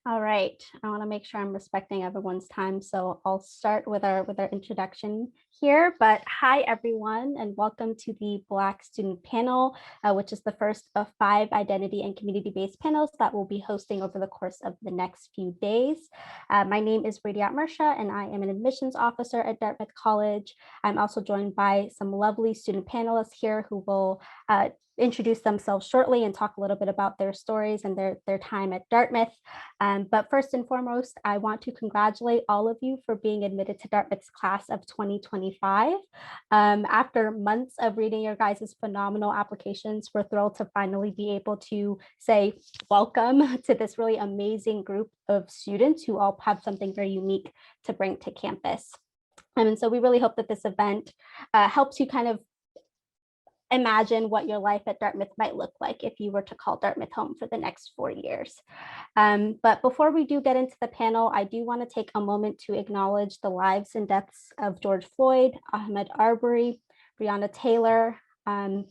All right, I want to make sure I'm respecting everyone's time, so I'll start with our introduction here. But hi, everyone, and welcome to the Black Student Panel, which is the first of 5 identity and community-based panels that we'll be hosting over the course of the next few days. My name is Radiat Mersha, and I am an admissions officer at Dartmouth College. I'm also joined by some lovely student panelists here who will introduce themselves shortly and talk a little bit about their stories and their time at Dartmouth. But first and foremost, I want to congratulate all of you for being admitted to Dartmouth's class of 2025. After months of reading your guys' phenomenal applications, we're thrilled to finally be able to say welcome to this really amazing group of students who all have something very unique to bring to campus. And so we really hope that this event helps you kind of imagine what your life at Dartmouth might look like if you were to call Dartmouth home for the next 4 years. But before we do get into the panel, I do want to take a moment to acknowledge the lives and deaths of George Floyd, Ahmaud Arbery, Breonna Taylor, and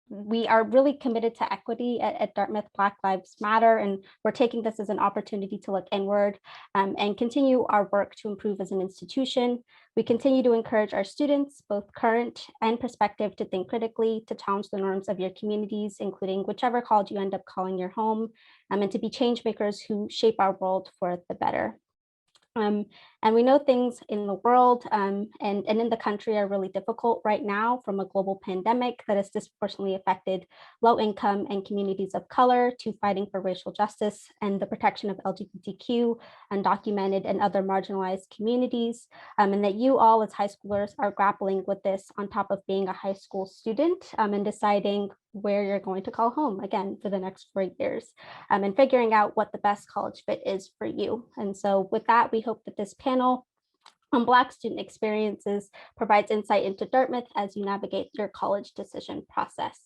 we are really committed to equity at Dartmouth. Black Lives Matter, and we're taking this as an opportunity to look inward and continue our work to improve as an institution. We continue to encourage our students, both current and prospective, to think critically, to challenge the norms of your communities, including whichever college you end up calling your home, and to be change makers who shape our world for the better. And we know things in the world and in the country are really difficult right now, from a global pandemic that has disproportionately affected low income and communities of color, to fighting for racial justice and the protection of LGBTQ, undocumented and other marginalized communities, and that you all as high schoolers are grappling with this on top of being a high school student and deciding where you're going to call home again for the next 4 years, and figuring out what the best college fit is for you. And so with that, we hope that this panel on Black student experiences provides insight into Dartmouth as you navigate your college decision process.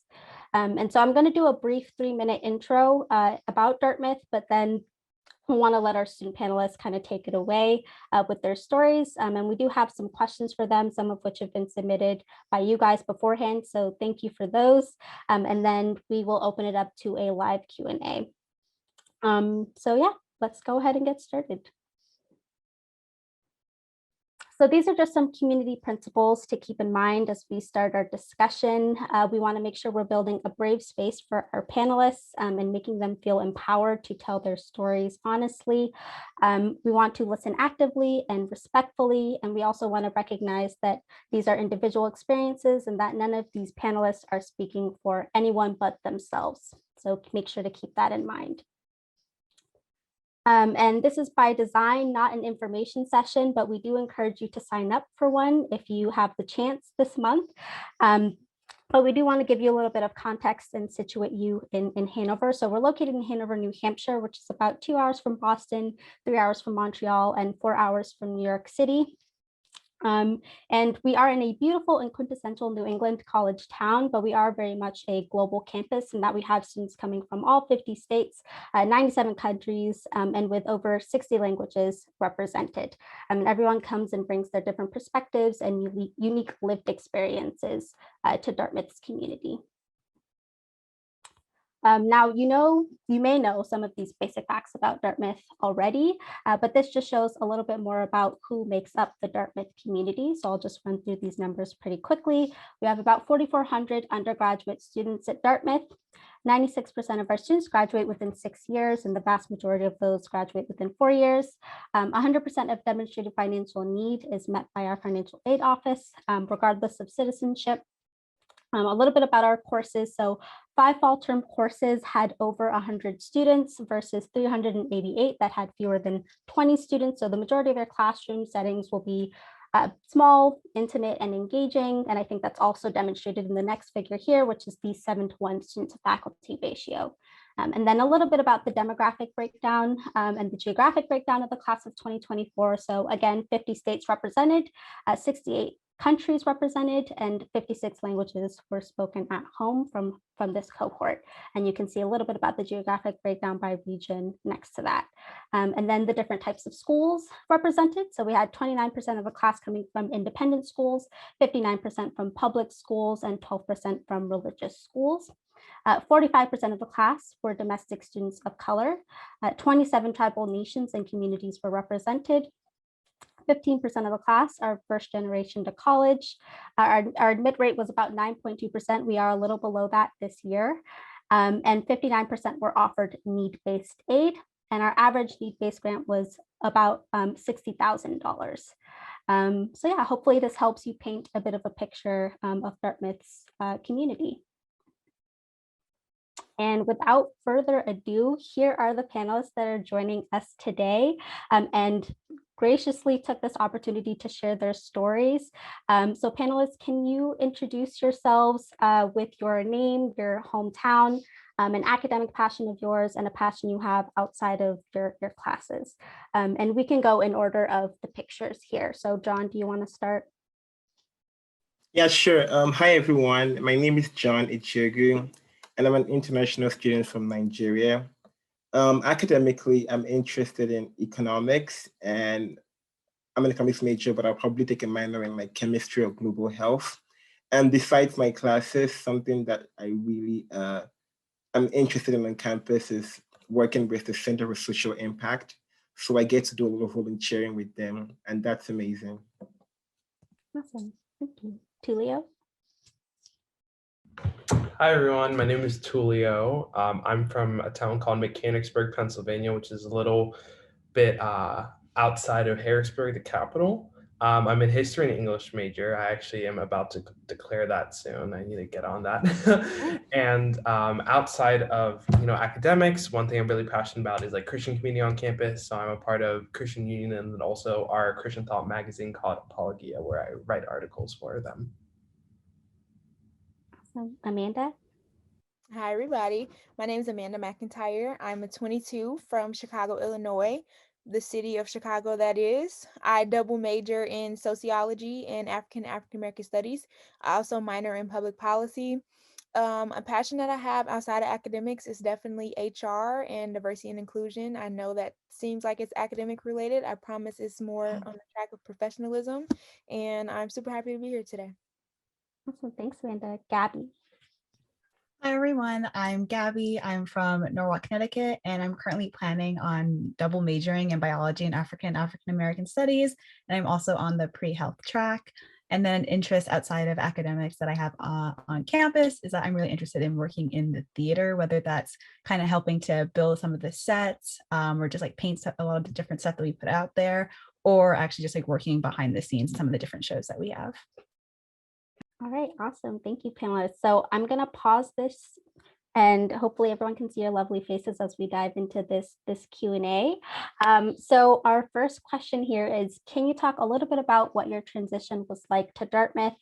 And so I'm going to do a brief 3-minute intro about Dartmouth, but then we want to let our student panelists kind of take it away with their stories. And we do have some questions for them, some of which have been submitted by you guys beforehand. So thank you for those. And then we will open it up to a live Q&A. So yeah, let's go ahead and get started. So these are just some community principles to keep in mind as we start our discussion. We want to make sure we're building a brave space for our panelists and making them feel empowered to tell their stories honestly. We want to listen actively and respectfully, and we also want to recognize that these are individual experiences and that none of these panelists are speaking for anyone but themselves. So make sure to keep that in mind. And this is by design, not an information session, but we do encourage you to sign up for one if you have the chance this month. But we do want to give you a little bit of context and situate you in Hanover. So we're located in Hanover, New Hampshire, which is about 2 hours from Boston, 3 hours from Montreal, and 4 hours from New York City. And we are in a beautiful and quintessential New England college town, but we are very much a global campus in that we have students coming from all 50 states, 97 countries, and with over 60 languages represented. And everyone comes and brings their different perspectives and unique lived experiences to Dartmouth's community. Now, you may know some of these basic facts about Dartmouth already, but this just shows a little bit more about who makes up the Dartmouth community. So I'll just run through these numbers pretty quickly. We have about 4,400 undergraduate students at Dartmouth. 96% of our students graduate within 6 years, and the vast majority of those graduate within 4 years. 100% of demonstrated financial need is met by our financial aid office, regardless of citizenship. A little bit about our courses. So 5 fall term courses had over 100 students versus 388 that had fewer than 20 students. So the majority of their classroom settings will be small, intimate, and engaging. And I think that's also demonstrated in the next figure here, which is the 7-to-1 student to faculty ratio. And then a little bit about the demographic breakdown and the geographic breakdown of the class of 2024. So again, 50 states represented, 68 countries represented, and 56 languages were spoken at home from this cohort. And you can see a little bit about the geographic breakdown by region next to that. And then the different types of schools represented. So we had 29% of the class coming from independent schools, 59% from public schools, and 12% from religious schools. 45% of the class were domestic students of color. 27 tribal nations and communities were represented. 15% of the class are first generation to college. Our admit rate was about 9.2%. We are a little below that this year. And 59% were offered need-based aid. And our average need-based grant was about $60,000. So yeah, hopefully this helps you paint a bit of a picture of Dartmouth's community. And without further ado, here are the panelists that are joining us today and graciously took this opportunity to share their stories. So panelists, can you introduce yourselves with your name, your hometown, an academic passion of yours, and a passion you have outside of your classes? And we can go in order of the pictures here. So John, do you want to start? Yeah, sure. Hi, everyone. My name is John Ichegu, and I'm an international student from Nigeria. Academically, I'm interested in economics, and I'm an economics major, but I'll probably take a minor in like chemistry or global health. And besides my classes, something that I really I'm interested in on campus is working with the Center for Social Impact. So I get to do a lot of volunteering with them, and that's amazing. Awesome, thank you. Tulio? Hi everyone, my name is Tulio. I'm from a town called Mechanicsburg, Pennsylvania, which is a little bit outside of Harrisburg, the capital. I'm a history and English major. I actually am about to declare that soon. I need to get on that. And outside of academics, one thing I'm really passionate about is like Christian community on campus. So I'm a part of Christian Union and also our Christian Thought magazine called Apologia, where I write articles for them. Awesome. Amanda? Hi, everybody. My name is Amanda McIntyre. I'm a 22 from Chicago, Illinois, the city of Chicago, that is. I double major in sociology and African-American studies. I also minor in public policy. A passion that I have outside of academics is definitely HR and diversity and inclusion. I know that seems like it's academic related. I promise it's more on the track of professionalism, and I'm super happy to be here today. Awesome, thanks, Amanda. Gabby? Hi everyone, I'm Gabby. I'm from Norwalk, Connecticut, and I'm currently planning on double majoring in biology and African-American studies. And I'm also on the pre-health track. And then interest outside of academics that I have on campus is that I'm really interested in working in the theater, whether that's kind of helping to build some of the sets or just like paint a lot of the different stuff that we put out there, or actually just like working behind the scenes, some of the different shows that we have. All right, awesome. Thank you, panelists. So I'm going to pause this and hopefully everyone can see your lovely faces as we dive into this Q&A. So our first question here is, can you talk a little bit about what your transition was like to Dartmouth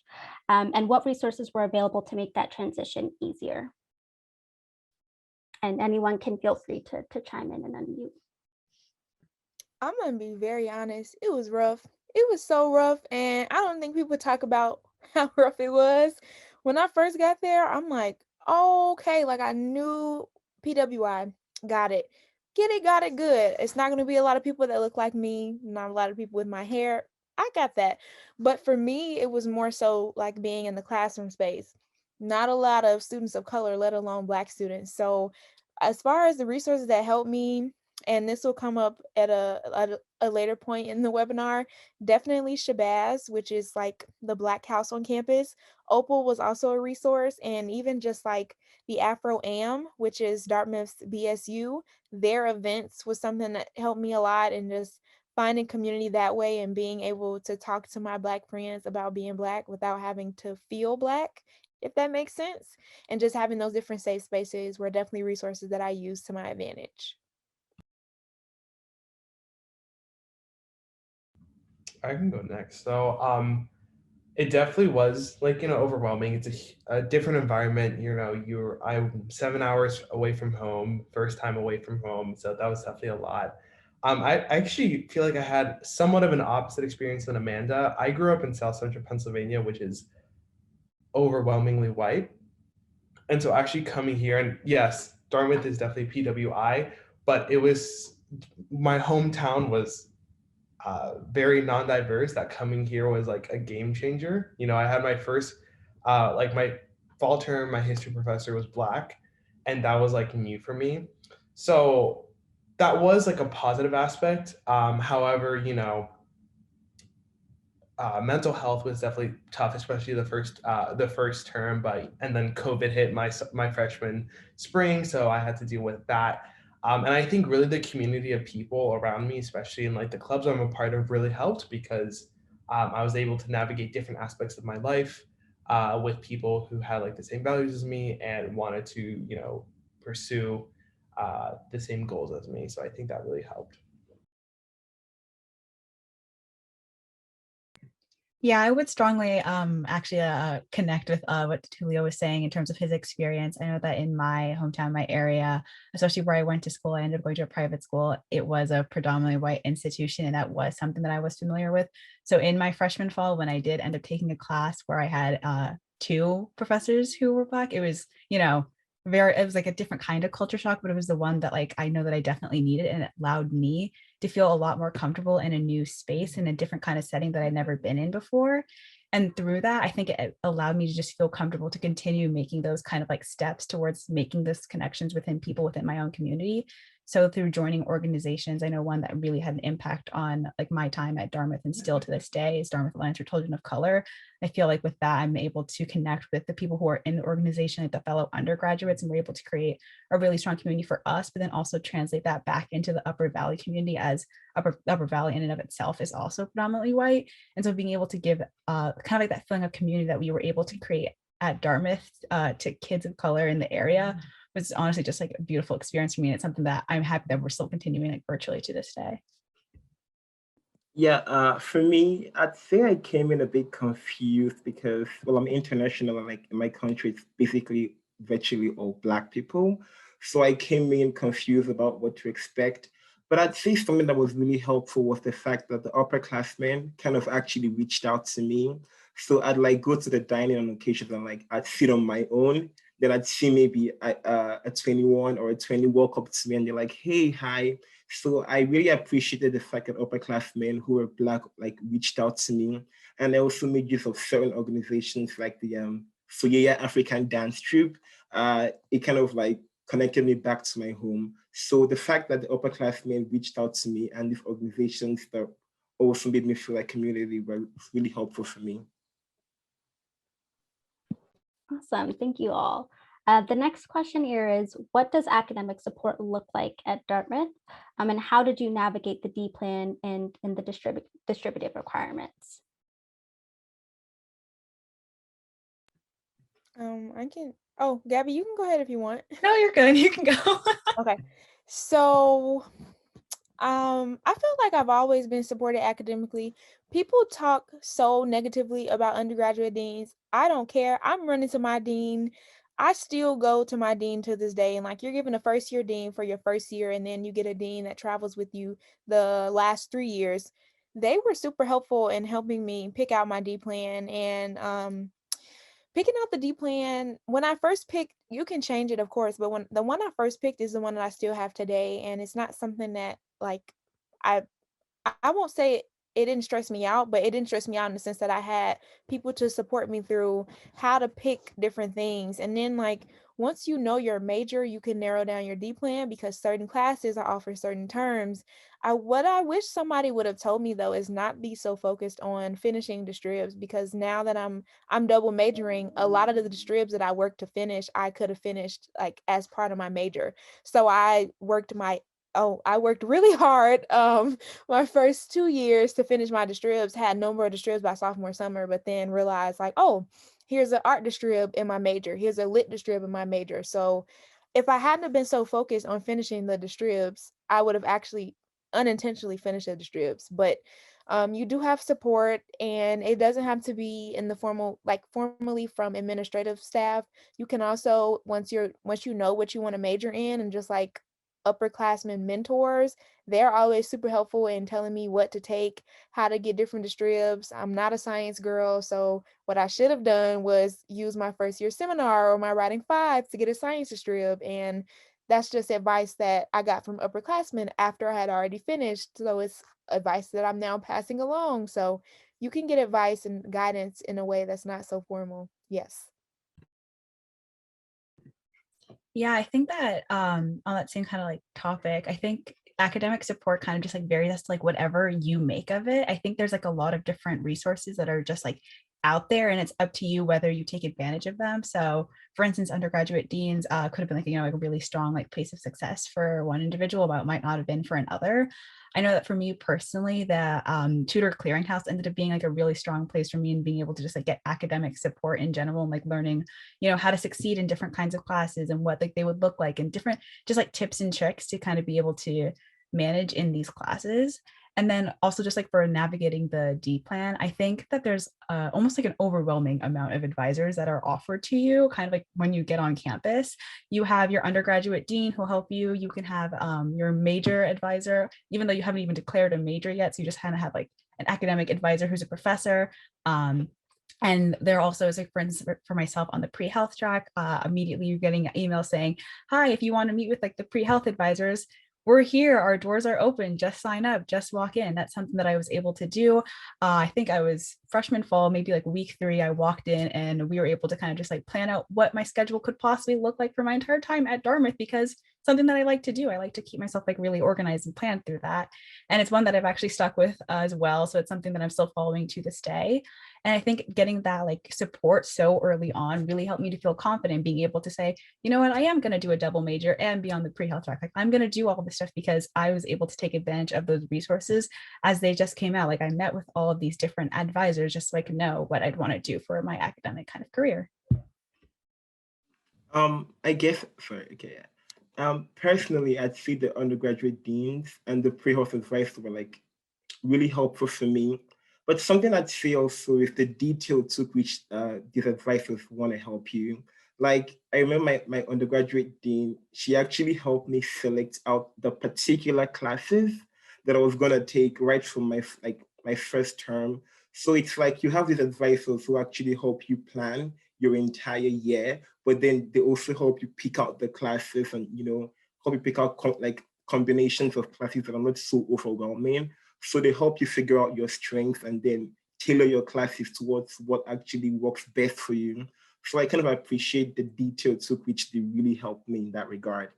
and what resources were available to make that transition easier? And anyone can feel free to chime in and unmute. I'm going to be very honest. It was rough. It was so rough. And I don't think people talk about how rough it was. When I first got there, I'm like, oh, okay, like I knew PWI, got it. Get it, got it, good. It's not going to be a lot of people that look like me, not a lot of people with my hair. I got that. But for me, it was more so like being in the classroom space. Not a lot of students of color, let alone Black students. So as far as the resources that helped me, and this will come up at a later point in the webinar, definitely Shabazz, which is like the Black house on campus. Opal was also a resource, and even just like the Afro Am, which is Dartmouth's BSU, their events was something that helped me a lot, and just finding community that way and being able to talk to my Black friends about being Black without having to feel Black, if that makes sense. And just having those different safe spaces were definitely resources that I used to my advantage. I can go next. So it definitely was like, overwhelming. It's a different environment. I'm 7 hours away from home, first time away from home. So that was definitely a lot. I actually feel like I had somewhat of an opposite experience than Amanda. I grew up in South Central Pennsylvania, which is overwhelmingly white. And so actually coming here, and yes, Dartmouth is definitely PWI, but my hometown was very non-diverse. That coming here was like a game changer. I had my first fall term, my history professor was Black, and that was like new for me. So that was like a positive aspect. However, mental health was definitely tough, especially the first term. But and then COVID hit my freshman spring, so I had to deal with that. And I think really the community of people around me, especially in like the clubs I'm a part of, really helped because I was able to navigate different aspects of my life with people who had like the same values as me and wanted to, pursue the same goals as me. So I think that really helped. Yeah, I would strongly actually connect with what Tulio was saying in terms of his experience. I know that in my hometown, my area, especially where I went to school, I ended up going to a private school. It was a predominantly white institution, and that was something that I was familiar with. So in my freshman fall, when I did end up taking a class where I had two professors who were Black, it was, it was like a different kind of culture shock, but it was the one that like I know that I definitely needed, and it allowed me to feel a lot more comfortable in a new space in a different kind of setting that I'd never been in before. And through that, I think it allowed me to just feel comfortable to continue making those kind of like steps towards making this connections within people within my own community. So through joining organizations, I know one that really had an impact on like my time at Dartmouth and still to this day is Dartmouth Alliance for Children of Color. I feel like with that, I'm able to connect with the people who are in the organization, like the fellow undergraduates, and we're able to create a really strong community for us, but then also translate that back into the Upper Valley community, as Upper Valley in and of itself is also predominantly white. And so being able to give kind of like that feeling of community that we were able to create at Dartmouth to kids of color in the area was honestly just like a beautiful experience for me. And it's something that I'm happy that we're still continuing like virtually to this day. Yeah, for me, I'd say I came in a bit confused because, well, I'm international and like in my country, it's basically virtually all Black people. So I came in confused about what to expect. But I'd say something that was really helpful was the fact that the upperclassmen kind of actually reached out to me. So I'd like go to the dining on occasions and like I'd sit on my own. Then I'd see maybe a 21 or a 20 walk up to me and they're like, hey, hi. So I really appreciated the fact that upperclassmen who were Black like reached out to me. And I also made use of certain organizations like the Foyeya African Dance Troupe. It kind of like connected me back to my home. So the fact that the upperclassmen reached out to me and these organizations that also made me feel like community were really helpful for me. Awesome, thank you all. The next question here is, what does academic support look like at Dartmouth? And how did you navigate the D plan and the distributive requirements? Gabby, you can go ahead if you want. No, you're good. You can go. Okay. So I feel like I've always been supported academically. People talk so negatively about undergraduate deans. I don't care. I'm running to my dean. I still go to my dean to this day. And like, you're given a first year dean for your first year, and then you get a dean that travels with you the last 3 years. They were super helpful in helping me pick out my D plan. And picking out the D plan, when I first picked, you can change it, of course, but when the one I first picked is the one that I still have today, and it's not something that like I I won't say it didn't stress me out, but it didn't stress me out in the sense that I had people to support me through how to pick different things. And then like once you know your major, you can narrow down your D plan because certain classes are offered certain terms. What I wish somebody would have told me though is not be so focused on finishing the distribs, because now that I'm double majoring, a lot of the distribs that I worked to finish, I could have finished like as part of my major. So I worked really hard my first 2 years to finish my distribs, had no more distribs by sophomore summer, but then realized like, oh, here's an art distrib in my major, here's a lit distrib in my major. So if I hadn't have been so focused on finishing the distribs, I would have actually unintentionally finished the distribs. But you do have support, and it doesn't have to be in the formally from administrative staff. You can also, once you know what you want to major in, and just like upperclassmen mentors, they're always super helpful in telling me what to take, how to get different distribs. I'm not a science girl, so what I should have done was use my first year seminar or my writing 5 to get a science distrib, and that's just advice that I got from upperclassmen after I had already finished. So it's advice that I'm now passing along. So you can get advice and guidance in a way that's not so formal. Yes. Yeah, I think that on that same kind of like topic, I think academic support kind of just like varies as to like whatever you make of it. I think there's like a lot of different resources that are just like out there, and it's up to you whether you take advantage of them. So for instance, undergraduate deans could have been like, you know, like a really strong like place of success for one individual, but it might not have been for another. I know that for me personally, the tutor clearinghouse ended up being like a really strong place for me and being able to just like get academic support in general and like learning, you know, how to succeed in different kinds of classes and what like they would look like and different just like tips and tricks to kind of be able to manage in these classes. And then also just like for navigating the D plan, I think that there's almost like an overwhelming amount of advisors that are offered to you kind of like when you get on campus. You have your undergraduate dean who'll help you. You can have your major advisor, even though you haven't even declared a major yet. So you just kind of have like an academic advisor who's a professor. And there also is like, for instance, for myself on the pre-health track, immediately you're getting an email saying, hi, if you want to meet with like the pre-health advisors, we're here, our doors are open, just sign up, just walk in. That's something that I was able to do. I think I was freshman fall, maybe like week 3, I walked in and we were able to kind of just like plan out what my schedule could possibly look like for my entire time at Dartmouth, because something that I like to do. I like to keep myself like really organized and planned through that. And it's one that I've actually stuck with as well. So it's something that I'm still following to this day. And I think getting that like support so early on really helped me to feel confident being able to say, you know what, I am going to do a double major and be on the pre-health track. Like I'm going to do all this stuff because I was able to take advantage of those resources as they just came out. Like I met with all of these different advisors just so I could know what I'd want to do for my academic kind of career. I guess, sorry, okay, yeah. Personally, I'd say the undergraduate deans and the pre-health advisors were like really helpful for me. But something I'd say also is the detail to which these advisors want to help you. Like I remember my undergraduate dean, she actually helped me select out the particular classes that I was gonna take right from my first term. So it's like you have these advisors who actually help you plan your entire year, but then they also help you pick out the classes and help you pick out like combinations of classes that are not so overwhelming. So they help you figure out your strengths and then tailor your classes towards what actually works best for you. So I kind of appreciate the detail to which they really helped me in that regard.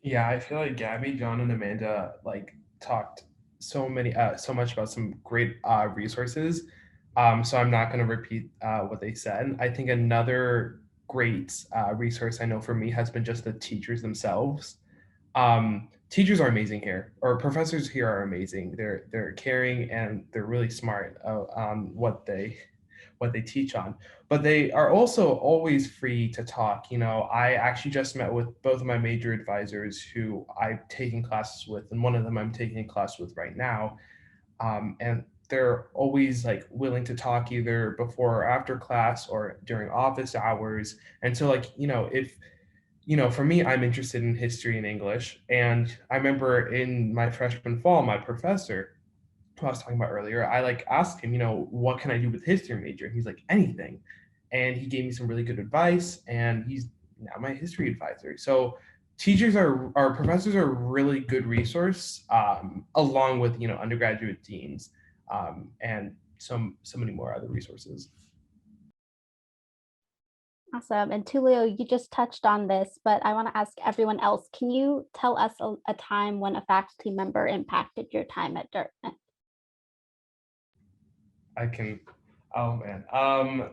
Yeah, I feel like Gabby, John, and Amanda like talked so much about some great resources. So I'm not going to repeat what they said. I think another great resource I know for me has been just the teachers themselves. Teachers are amazing here, or professors here are amazing. They're caring and they're really smart on what they teach on, but they are also always free to talk. You know, I actually just met with both of my major advisors who I'm taking classes with, and one of them I'm taking a class with right now. And they're always like willing to talk either before or after class or during office hours. And so like, if for me, I'm interested in history and English. And I remember in my freshman fall, my professor, who I was talking about earlier, I like asked him, what can I do with history major? And he's like, anything. And he gave me some really good advice, and he's now my history advisor. So our professors are a really good resource, along with, undergraduate deans, and so many more other resources. Awesome. And Tulio, you just touched on this, but I want to ask everyone else, can you tell us a time when a faculty member impacted your time at Dartmouth? I can, oh man.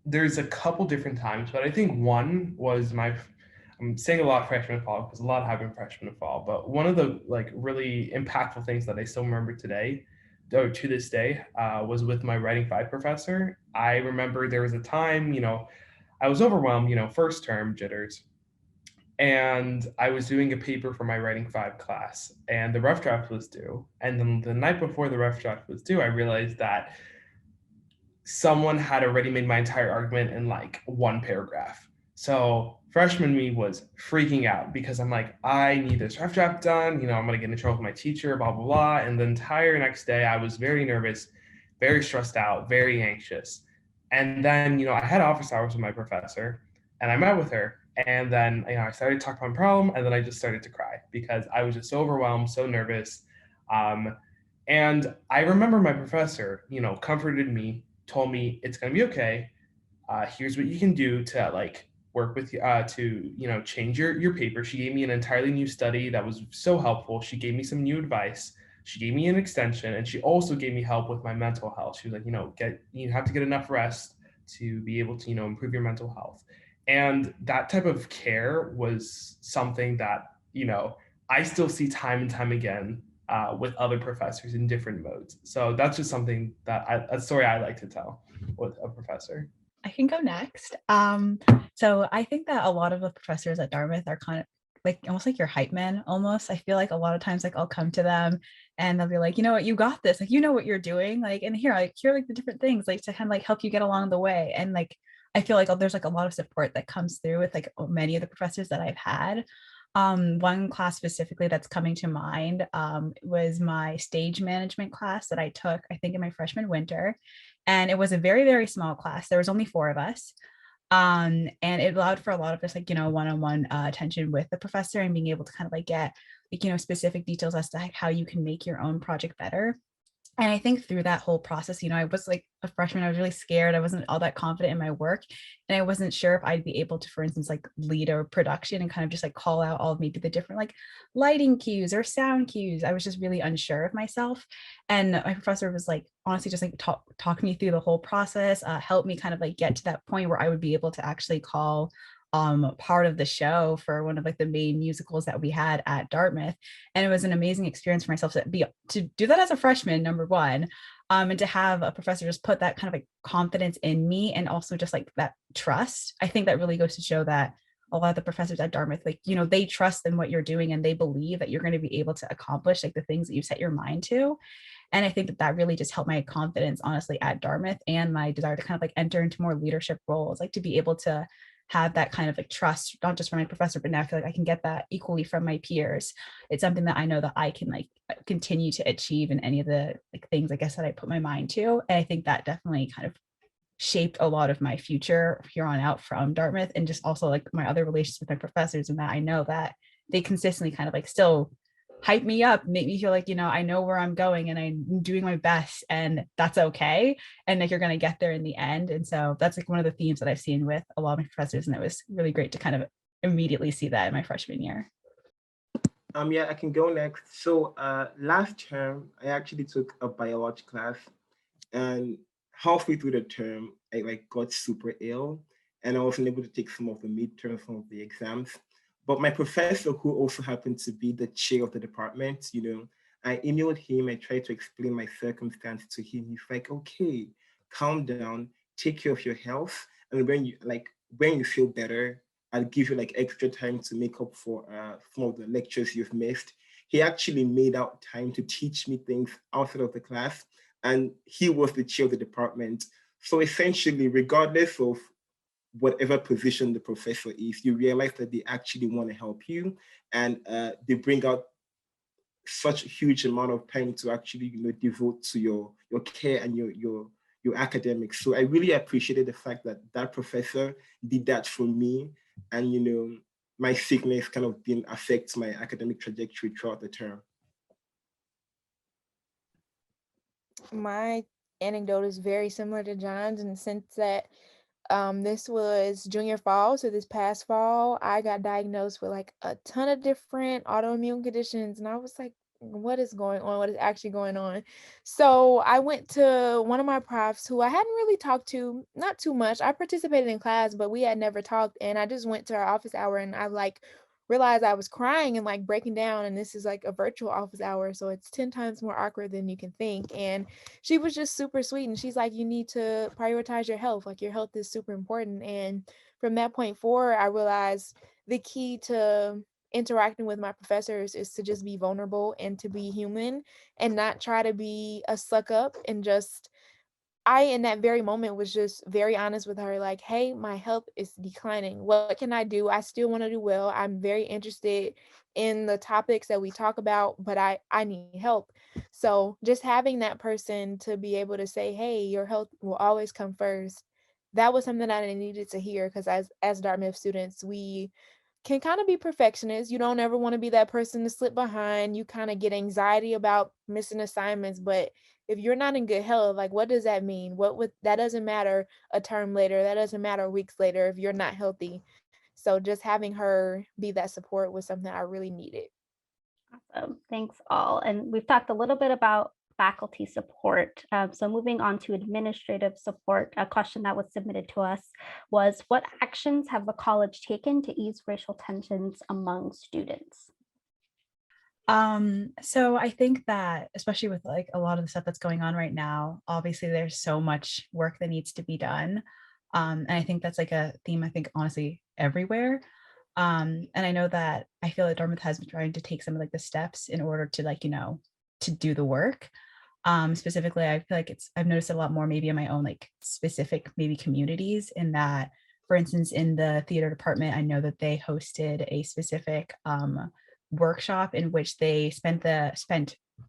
There's a couple different times, but I think one was I'm saying a lot freshman fall because a lot happened freshman fall, but one of the like really impactful things that I still remember today, or to this day, was with my writing 5 professor. I remember there was a time, I was overwhelmed, first term jitters, and I was doing a paper for my writing 5 class, and the rough draft was due. And then the night before the rough draft was due, I realized that someone had already made my entire argument in like one paragraph. So freshman me was freaking out because I'm like, I need this rough draft done. I'm going to get in trouble with my teacher, blah, blah, blah. And the entire next day, I was very nervous, very stressed out, very anxious. And then, I had office hours with my professor and I met with her. And then, I started to talk about my problem, and then I just started to cry because I was just so overwhelmed, so nervous. And I remember my professor, comforted me, told me it's going to be okay. here's what you can do to like work with to change your paper. She gave me an entirely new study that was so helpful. She gave me some new advice. She gave me an extension, and she also gave me help with my mental health. She was like, you have to get enough rest to be able to improve your mental health. And that type of care was something that I still see time and time again with other professors in different modes. So that's just something a story I like to tell with a professor. I can go next. So I think that a lot of the professors at Dartmouth are kind of like almost like your hype men almost. I feel like a lot of times like I'll come to them and they'll be like, you know what, you got this, like you know what you're doing, like and here like the different things like to kind of like help you get along the way. And like I feel like there's like a lot of support that comes through with like many of the professors that I've had. One class specifically that's coming to mind was my stage management class that I took, I think in my freshman winter. And it was a very, very small class. There was only 4 of us. And it allowed for a lot of just like, one-on-one attention with the professor and being able to kind of like get like, specific details as to how you can make your own project better. And I think through that whole process, I was like a freshman, I was really scared. I wasn't all that confident in my work. And I wasn't sure if I'd be able to, for instance, like lead a production and kind of just like call out all of maybe the different like lighting cues or sound cues. I was just really unsure of myself. And my professor was like, honestly, just like talk me through the whole process, help me kind of like get to that point where I would be able to actually call part of the show for one of like the main musicals that we had at Dartmouth. And it was an amazing experience for myself to do that as a freshman, number one, and to have a professor just put that kind of like confidence in me and also just like that trust. I think that really goes to show that a lot of the professors at Dartmouth, like, they trust in what you're doing and they believe that you're going to be able to accomplish like the things that you set your mind to. And I think that really just helped my confidence, honestly, at Dartmouth and my desire to kind of like enter into more leadership roles, like to be able to have that kind of like trust, not just from my professor, but now I feel like I can get that equally from my peers. It's something that I know that I can like continue to achieve in any of the like things, I guess, that I put my mind to. And I think that definitely kind of shaped a lot of my future here on out from Dartmouth, and just also like my other relations with my professors, and that I know that they consistently kind of like still hype me up, make me feel like, I know where I'm going and I'm doing my best and that's okay. And like, you're going to get there in the end. And so that's like one of the themes that I've seen with a lot of my professors. And it was really great to kind of immediately see that in my freshman year. Yeah, I can go next. So last term, I actually took a biology class, and halfway through the term, I like got super ill, and I wasn't able to take some of the midterms, some of the exams. But my professor, who also happened to be the chair of the department, I emailed him. I tried to explain my circumstance to him. He's like, "Okay, calm down, take care of your health, and when you feel better, I'll give you like extra time to make up for some of the lectures you've missed." He actually made out time to teach me things outside of the class, and he was the chair of the department. So essentially, regardless of whatever position the professor is, you realize that they actually want to help you, and they bring out such a huge amount of time to actually devote to your care and your academics. So I really appreciated the fact that that professor did that for me, and my sickness kind of didn't affect my academic trajectory throughout the term. My anecdote is very similar to John's in the sense that this was junior fall, so this past fall, I got diagnosed with like a ton of different autoimmune conditions, and I was like, what is going on? What is actually going on? So I went to one of my profs who I hadn't really talked to, not too much. I participated in class, but we had never talked, and I just went to our office hour and I like realized I was crying and like breaking down, and this is like a virtual office hour, so it's 10 times more awkward than you can think. And she was just super sweet, and she's like, you need to prioritize your health, like your health is super important. And from that point forward, I realized the key to interacting with my professors is to just be vulnerable and to be human and not try to be a suck up, and just I, in that very moment, was just very honest with her, like, hey, my health is declining. What can I do? I still want to do well. I'm very interested in the topics that we talk about, but I need help. So just having that person to be able to say, hey, your health will always come first. That was something that I needed to hear, because as Dartmouth students, we can kind of be perfectionists. You don't ever want to be that person to slip behind. You kind of get anxiety about missing assignments, but if you're not in good health, like what does that mean? That doesn't matter a term later, that doesn't matter weeks later if you're not healthy. So just having her be that support was something I really needed. Awesome. Thanks all. And we've talked a little bit about faculty support. So moving on to administrative support, a question that was submitted to us was, what actions have the college taken to ease racial tensions among students? So I think that especially with like a lot of the stuff that's going on right now, obviously there's so much work that needs to be done. And I think that's like a theme, I think, honestly, everywhere. And I know that I feel that Dartmouth has been trying to take some of like the steps in order to like, to do the work. Specifically, I feel like I've noticed a lot more maybe in my own like specific maybe communities in that, for instance, in the theater department, I know that they hosted a specific workshop in which they spent a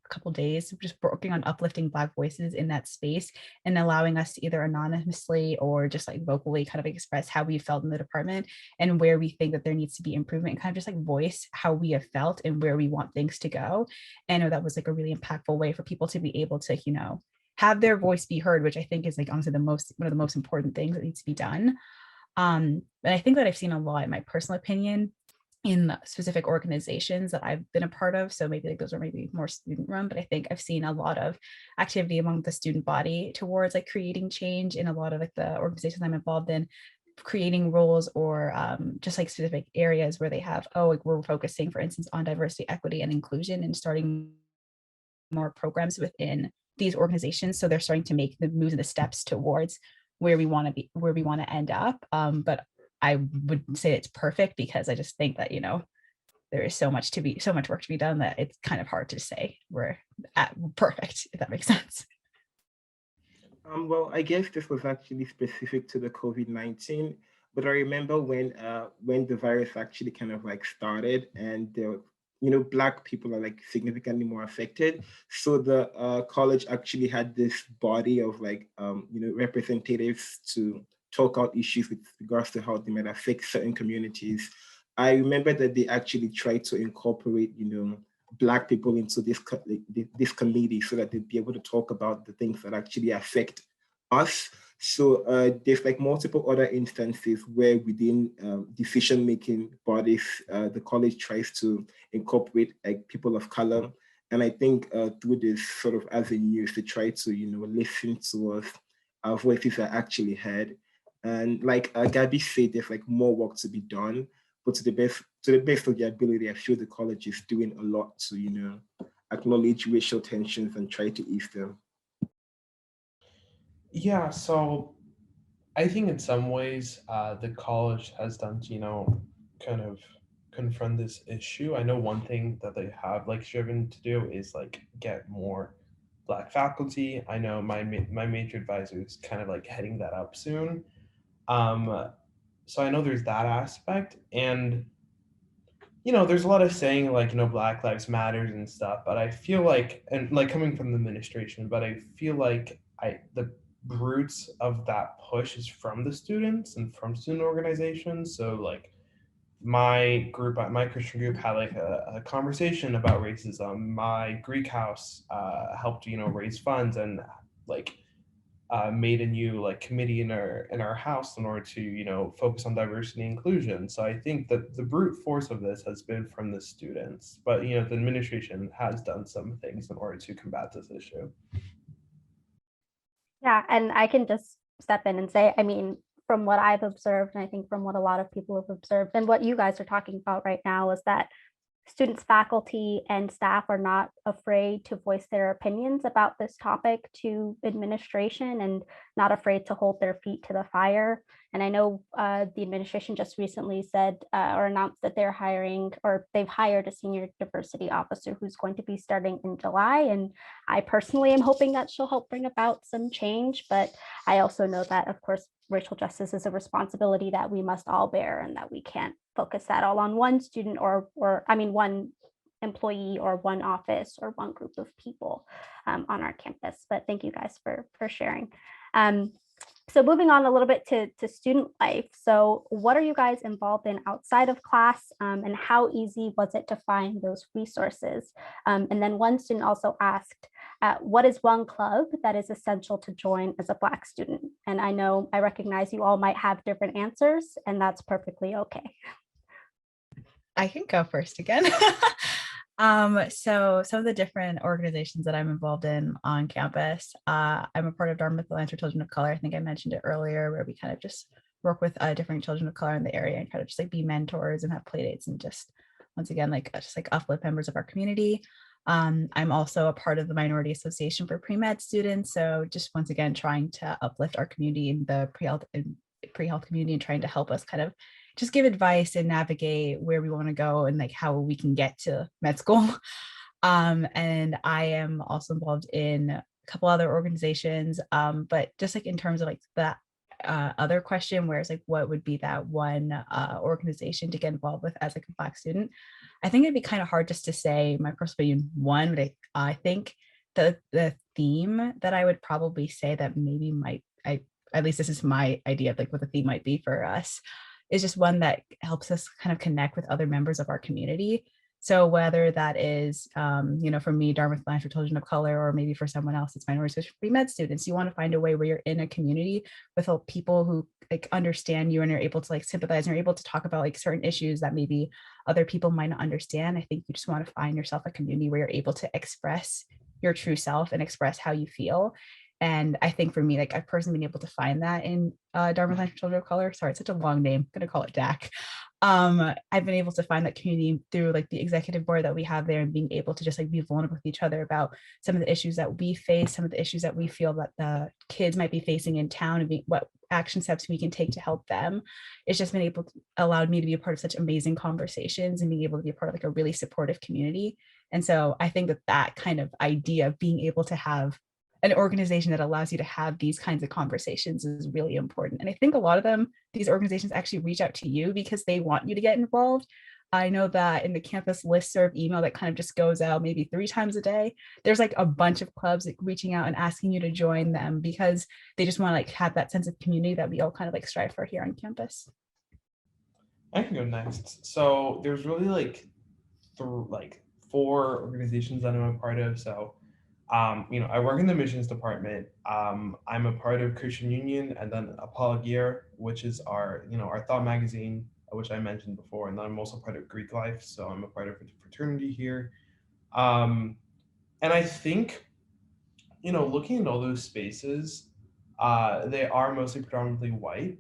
couple days just working on uplifting Black voices in that space and allowing us to either anonymously or just like vocally kind of express how we felt in the department and where we think that there needs to be improvement and kind of just like voice how we have felt and where we want things to go. And I know that was like a really impactful way for people to be able to, have their voice be heard, which I think is like honestly one of the most important things that needs to be done. And I think that I've seen a lot, in my personal opinion, in specific organizations that I've been a part of. So maybe like those are maybe more student run, but I think I've seen a lot of activity among the student body towards like creating change in a lot of like the organizations I'm involved in, creating roles or just like specific areas where they have, like we're focusing, for instance, on diversity, equity, and inclusion and starting more programs within these organizations. So they're starting to make the moves and the steps towards where we want to be, where we want to end up. But I would say it's perfect because I just think that, there is so much work to be done that it's kind of hard to say we're at perfect, if that makes sense. Well, I guess this was actually specific to the COVID-19, but I remember when the virus actually kind of like started and Black people are like significantly more affected. So the college actually had this body of like, representatives to talk out issues with regards to how they might affect certain communities. I remember that they actually tried to incorporate, Black people into this committee so that they'd be able to talk about the things that actually affect us. So there's like multiple other instances where within decision-making bodies, the college tries to incorporate like people of color. And I think through this sort of avenues to try to, listen to us, our voices are actually heard. And like Gabby said, there's like more work to be done, but to the best of their ability, I feel the college is doing a lot to, acknowledge racial tensions and try to ease them. Yeah, so I think in some ways the college has done to, kind of confront this issue. I know one thing that they have like striven to do is like get more Black faculty. I know my major advisor is kind of like heading that up soon. So I know there's that aspect, and there's a lot of saying like Black Lives Matters and stuff, but I feel like, and like coming from the administration, but I feel like the roots of that push is from the students and from student organizations. So like my Christian group had like a conversation about racism. My Greek house helped raise funds and like made a new like committee in our house in order to focus on diversity and inclusion. So I think that the brute force of this has been from the students, but the administration has done some things in order to combat this issue. Yeah, and I can just step in and say, I mean, from what I've observed, and I think from what a lot of people have observed, and what you guys are talking about right now, is that students, faculty, and staff are not afraid to voice their opinions about this topic to administration and not afraid to hold their feet to the fire. And I know the administration just recently said or announced that they're hiring, or they've hired a senior diversity officer who's going to be starting in July. And I personally am hoping that she'll help bring about some change. But I also know that, of course, racial justice is a responsibility that we must all bear and that we can't focus that all on one student or I mean, one employee or one office or one group of people on our campus. But thank you guys for sharing. So moving on a little bit to student life. So what are you guys involved in outside of class, and how easy was it to find those resources? And then one student also asked, what is one club that is essential to join as a Black student? And I recognize you all might have different answers, and that's perfectly okay. I can go first again. So some of the different organizations that I'm involved in on campus, I'm a part of Dartmouth Alliance for Children of Color. I think I mentioned it earlier, where we kind of just work with different children of color in the area and kind of just like be mentors and have play dates and just once again just like uplift members of our community. I'm also a part of the Minority Association for Pre-Med students. So just once again trying to uplift our community in the pre-health community and trying to help us kind of just give advice and navigate where we want to go and like how we can get to med school. And I am also involved in a couple other organizations, but just like in terms of like that other question, where it's like, what would be that one organization to get involved with as like a Black student? I think it'd be kind of hard just to say my personal opinion one, but I think the theme that I would probably say that maybe at least this is my idea of like what the theme might be for us, is just one that helps us kind of connect with other members of our community. So whether that is, for me, Dartmouth Alliance for Children of Color, or maybe for someone else, it's Minority Association for Pre-Med students, you want to find a way where you're in a community with people who like understand you and are able to like sympathize and are able to talk about like certain issues that maybe other people might not understand. I think you just want to find yourself a community where you're able to express your true self and express how you feel. And I think for me, like I've personally been able to find that in Dartmouth Alliance for Children of Color. Sorry, it's such a long name. I'm gonna call it DAC. I've been able to find that community through like the executive board that we have there, and being able to just like be vulnerable with each other about some of the issues that we face, some of the issues that we feel that the kids might be facing in town, and what action steps we can take to help them. It's just been allowed me to be a part of such amazing conversations and being able to be a part of like a really supportive community. And so I think that kind of idea of being able to have an organization that allows you to have these kinds of conversations is really important. And I think a lot of these organizations actually reach out to you because they want you to get involved. I know that in the campus listserv email that kind of just goes out maybe 3 times a day, there's like a bunch of clubs like reaching out and asking you to join them because they just want to like have that sense of community that we all kind of like strive for here on campus. I can go next. So there's really like 4 organizations that I'm a part of. So I work in the missions department. I'm a part of Christian Union, and then Apologia, which is our thought magazine, which I mentioned before. And then I'm also part of Greek Life, so I'm a part of a fraternity here. And I think, looking at all those spaces, they are mostly predominantly white.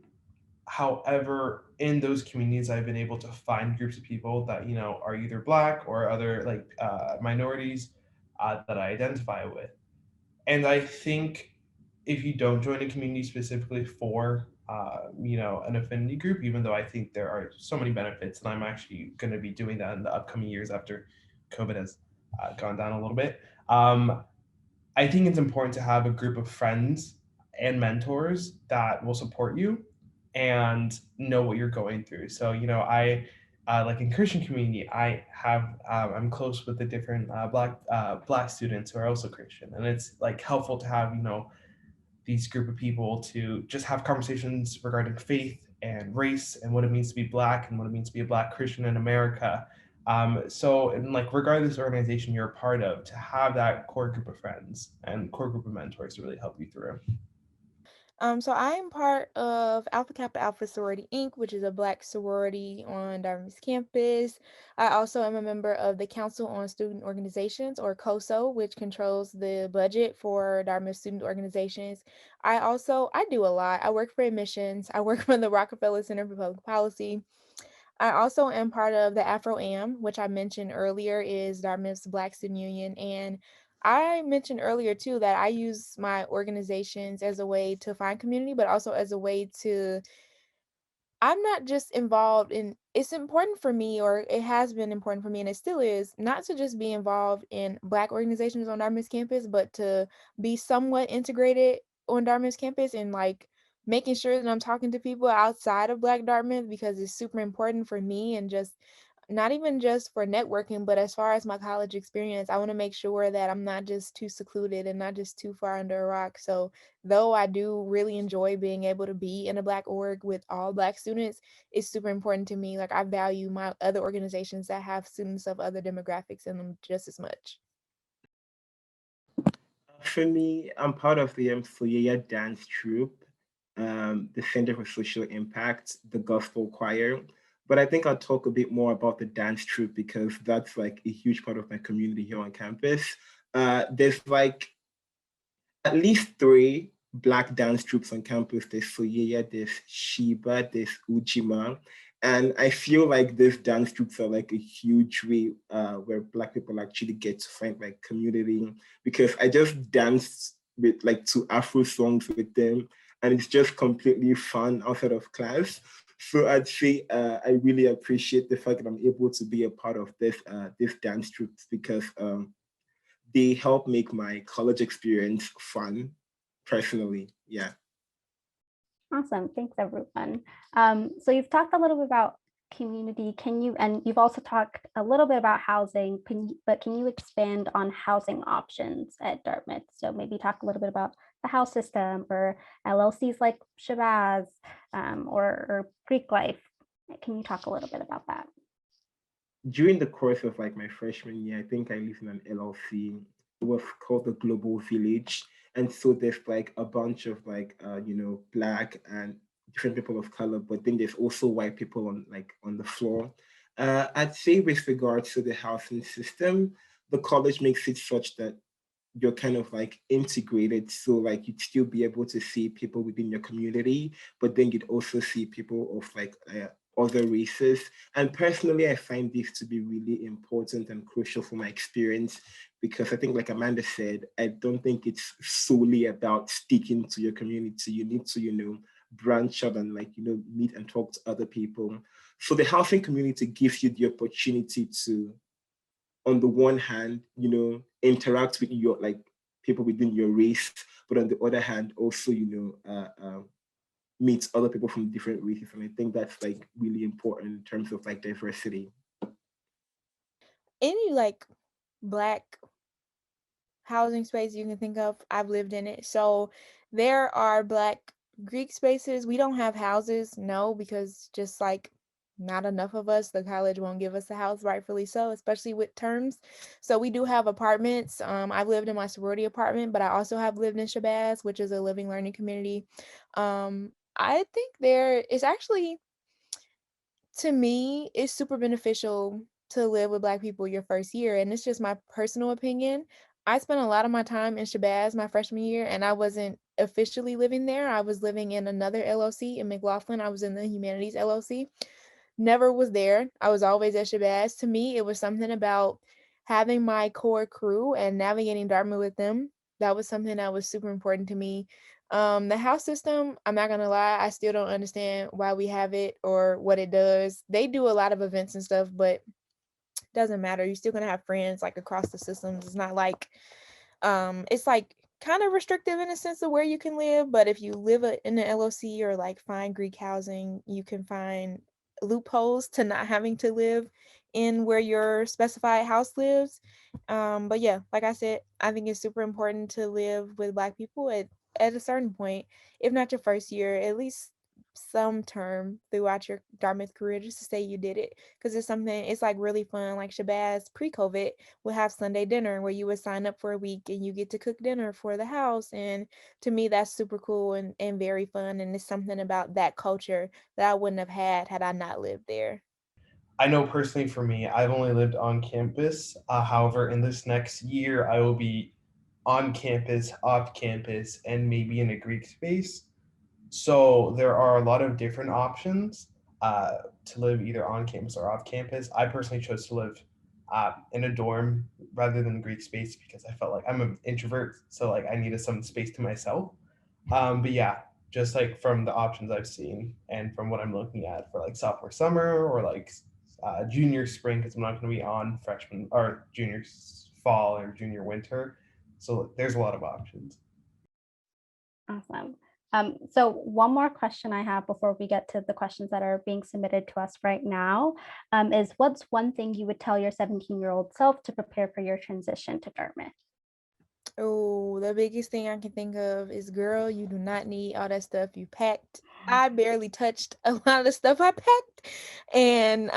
However, in those communities, I've been able to find groups of people that are either Black or other minorities that I identify with. And I think if you don't join a community specifically for an affinity group, even though I think there are so many benefits, and I'm actually going to be doing that in the upcoming years after COVID has gone down a little bit. I think it's important to have a group of friends and mentors that will support you and know what you're going through. So, I like in Christian community, I'm close with the different black students who are also Christian, and it's like helpful to have these group of people to just have conversations regarding faith and race and what it means to be Black and what it means to be a Black Christian in America. So, and like regardless organization you're a part of, to have that core group of friends and core group of mentors to really help you through. So I'm part of Alpha Kappa Alpha Sorority Inc., which is a Black sorority on Dartmouth campus. I also am a member of the Council on Student Organizations, or COSO, which controls the budget for Dartmouth student organizations. I do a lot. I work for admissions. I work for the Rockefeller Center for Public Policy. I also am part of the Afro-Am, which I mentioned earlier is Dartmouth's Black Student Union. And I mentioned earlier too that I use my organizations as a way to find community, but also as a way to, I'm not just involved in, it's important for me, or it has been important for me, and it still is, not to just be involved in Black organizations on Dartmouth campus, but to be somewhat integrated on Dartmouth campus and like making sure that I'm talking to people outside of Black Dartmouth, because it's super important for me and just not even just for networking, but as far as my college experience, I want to make sure that I'm not just too secluded and not just too far under a rock. So though I do really enjoy being able to be in a Black org with all Black students, it's super important to me. Like I value my other organizations that have students of other demographics in them just as much. For me, I'm part of the Soyeya dance troupe, the Center for Social Impact, the gospel choir. But I think I'll talk a bit more about the dance troupe because that's like a huge part of my community here on campus. There's like at least three Black dance troupes on campus. There's Soyeya, there's Shiba, there's Ujima. And I feel like these dance troupes are like a huge way where Black people actually get to find like community because I just danced with like two Afro songs with them and it's just completely fun outside of class. So I'd say I really appreciate the fact that I'm able to be a part of this dance troupes because they help make my college experience fun personally. Yeah. Awesome. Thanks, everyone. So you've talked a little bit about community. And you've also talked a little bit about housing, but can you expand on housing options at Dartmouth? So maybe talk a little bit about the house system or LLCs like Shabazz or Greek Life. Can you talk a little bit about that? During the course of like my freshman year, I think I lived in an LLC. It was called the Global Village. And so there's like a bunch of like Black and different people of color, but then there's also white people on the floor. I'd say with regards to the housing system, the college makes it such that you're kind of like integrated. So like you'd still be able to see people within your community, but then you'd also see people of like other races. And personally, I find this to be really important and crucial for my experience because I think like Amanda said, I don't think it's solely about sticking to your community. You need to, branch out and like, meet and talk to other people. So the housing community gives you the opportunity to, on the one hand, interact with your like people within your race, but on the other hand, also, meet other people from different races. And I think that's like really important in terms of like diversity. Any like Black housing space you can think of, I've lived in it. So there are Black Greek spaces. We don't have houses, no, because just like not enough of us, the college won't give us a house, rightfully so, especially with terms. So we do have apartments. I've lived in my sorority apartment, but I also have lived in Shabazz, which is a living learning community. I think there is actually, to me, it's super beneficial to live with Black people your first year. And it's just my personal opinion. I spent a lot of my time in Shabazz my freshman year, and I wasn't officially living there. I was living in another LLC in McLaughlin. I was in the Humanities LLC. Never was there. I was always at Shabazz. To me, it was something about having my core crew and navigating Dartmouth with them. That was something that was super important to me. The house system, I'm not gonna lie, I still don't understand why we have it or what it does. They do a lot of events and stuff, but it doesn't matter. You're still gonna have friends like across the systems. It's not like it's like kind of restrictive in a sense of where you can live, but if you live in an LLC or like find Greek housing, you can find loopholes to not having to live in where your specified house lives. But yeah, like I said, I think it's super important to live with Black people at a certain point, if not your first year, at least some term throughout your Dartmouth career, just to say you did it, because it's like really fun. Like Shabazz pre-COVID would have Sunday dinner where you would sign up for a week and you get to cook dinner for the house. And to me, that's super cool and very fun. And it's something about that culture that I wouldn't have had I not lived there. I know personally for me, I've only lived on campus. However, in this next year, I will be on campus, off campus, and maybe in a Greek space. So there are a lot of different options to live either on campus or off campus. I personally chose to live in a dorm rather than Greek space because I felt like I'm an introvert, so like I needed some space to myself. But yeah, just like from the options I've seen and from what I'm looking at for like sophomore summer or like junior spring, because I'm not going to be on freshman or junior fall or junior winter. So there's a lot of options. Awesome. So one more question I have before we get to the questions that are being submitted to us right now is what's one thing you would tell your 17-year-old self to prepare for your transition to Dartmouth? Oh, the biggest thing I can think of is, girl, you do not need all that stuff you packed. I barely touched a lot of the stuff I packed. And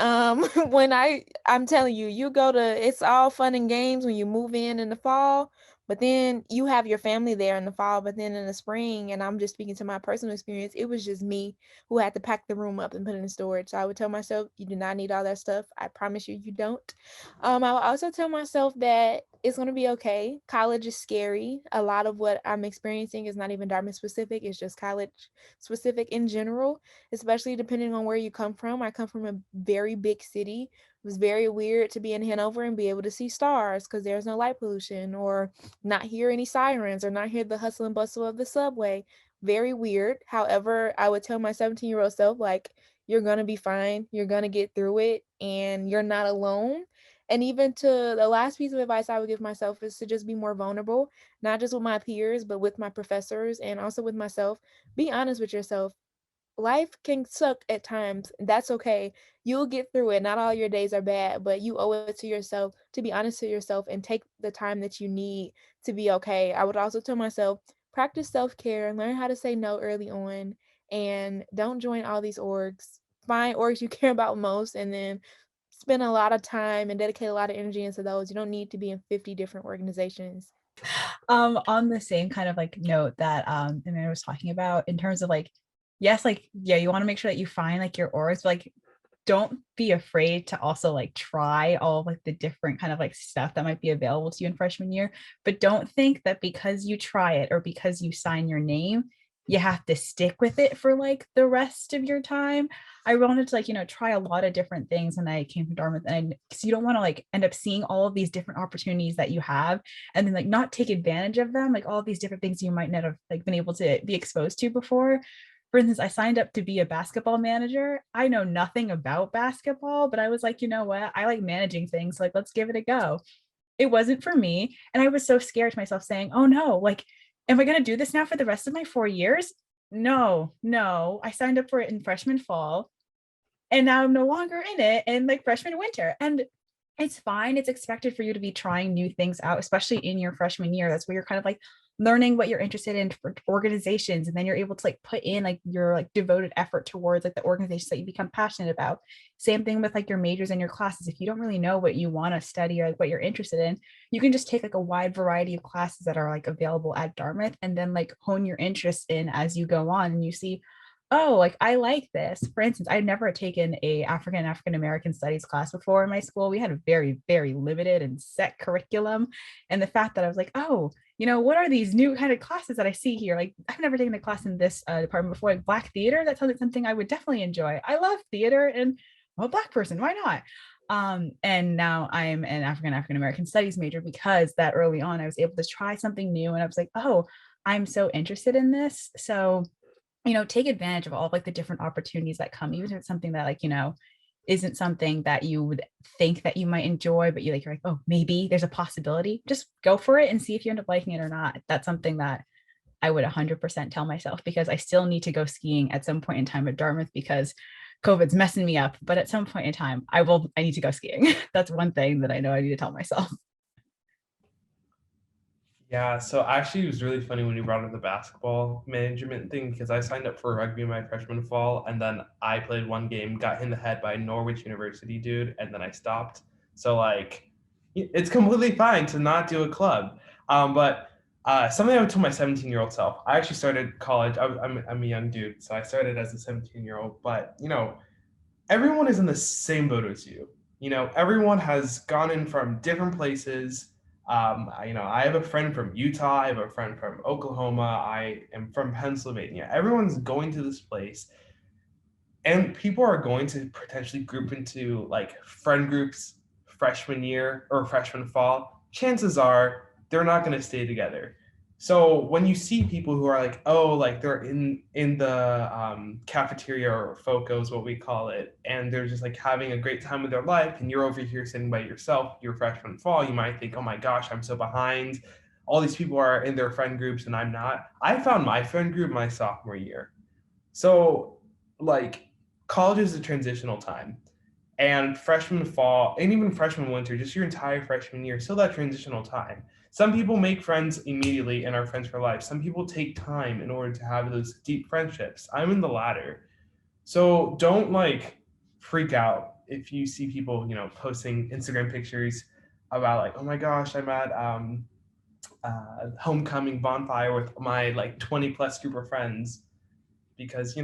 when I'm telling you, you go to, it's all fun and games when you move in the fall, but then you have your family there in the fall, but then in the spring, and I'm just speaking to my personal experience, it was just me who had to pack the room up and put it in storage. So I would tell myself, you do not need all that stuff. I promise you, you don't. I will also tell myself that it's going to be okay. College is scary. A lot of what I'm experiencing is not even Dartmouth specific. It's just college specific in general, especially depending on where you come from. I come from a very big city. It was very weird to be in Hanover and be able to see stars because there's no light pollution, or not hear any sirens, or not hear the hustle and bustle of the subway. Very weird. However, I would tell my 17-year-old self, like, you're going to be fine. You're going to get through it, and you're not alone. And even to the last piece of advice I would give myself is to just be more vulnerable, not just with my peers, but with my professors and also with myself. Be honest with yourself. Life can suck at times. That's okay. You'll get through it. Not all your days are bad, but you owe it to yourself to be honest to yourself and take the time that you need to be okay. I would also tell myself, practice self-care, learn how to say no early on, and don't join all these orgs. Find orgs you care about most, and then spend a lot of time and dedicate a lot of energy into those. You don't need to be in 50 different organizations. On the same kind of like note that Amanda was talking about in terms of like, yes, like, yeah, you want to make sure that you find like your auras, but like don't be afraid to also like try all of like the different kind of like stuff that might be available to you in freshman year. But don't think that because you try it or because you sign your name, you have to stick with it for like the rest of your time. I wanted to like, try a lot of different things when I came to Dartmouth, and because you don't want to like end up seeing all of these different opportunities that you have and then like not take advantage of them, like all of these different things you might not have like been able to be exposed to before. For instance, I signed up to be a basketball manager. I know nothing about basketball, but I was like, you know what? I like managing things. Like, let's give it a go. It wasn't for me. And I was so scared to myself saying, oh no, like, am I going to do this now for the rest of my 4 years? No. I signed up for it in freshman fall, and now I'm no longer in it in like freshman winter. And it's fine. It's expected for you to be trying new things out, especially in your freshman year. That's where you're kind of like learning what you're interested in for organizations. And then you're able to like put in like your like devoted effort towards like the organizations that you become passionate about. Same thing with like your majors and your classes. If you don't really know what you want to study or like what you're interested in, you can just take like a wide variety of classes that are like available at Dartmouth and then like hone your interest in as you go on, and you see, oh, like I like this. For instance, I'd never taken a African American studies class before in my school. We had a very, very limited and set curriculum. And the fact that I was like, oh, what are these new kind of classes that I see here? Like, I've never taken a class in this department before. Like Black theater, that sounds like something I would definitely enjoy. I love theater, and I'm a Black person. Why not? And now I'm an African American studies major because that early on I was able to try something new, and I was like, oh, I'm so interested in this. So take advantage of all of like the different opportunities that come, even if it's something that like, isn't something that you would think that you might enjoy, but you're like, oh, maybe there's a possibility. Just go for it and see if you end up liking it or not. That's something that I would 100% tell myself, because I still need to go skiing at some point in time at Dartmouth because COVID's messing me up. But at some point in time, I need to go skiing. That's one thing that I know I need to tell myself. Yeah, so actually it was really funny when you brought up the basketball management thing, because I signed up for rugby my freshman fall, and then I played one game, got hit in the head by a Norwich University dude, and then I stopped. So like, it's completely fine to not do a club. But something I would tell my 17-year-old self. I actually started college. I'm a young dude, so I started as a 17-year-old. But everyone is in the same boat as you. Everyone has gone in from different places. I have a friend from Utah. I have a friend from Oklahoma. I am from Pennsylvania. Everyone's going to this place, and people are going to potentially group into like friend groups freshman year or freshman fall. Chances are they're not going to stay together. So when you see people who are like, oh, like they're in the cafeteria, or FOCO is what we call it, and they're just like having a great time with their life, and you're over here sitting by yourself, your freshman fall, you might think, oh my gosh, I'm so behind. all these people are in their friend groups and I'm not. I found my friend group my sophomore year. So like college is a transitional time, and freshman fall and even freshman winter, just your entire freshman year, still that transitional time. Some people make friends immediately and are friends for life. Some people take time in order to have those deep friendships. I'm in the latter. So don't like freak out if you see people, posting Instagram pictures about like, oh my gosh, I'm at homecoming bonfire with my like 20 plus group of friends, because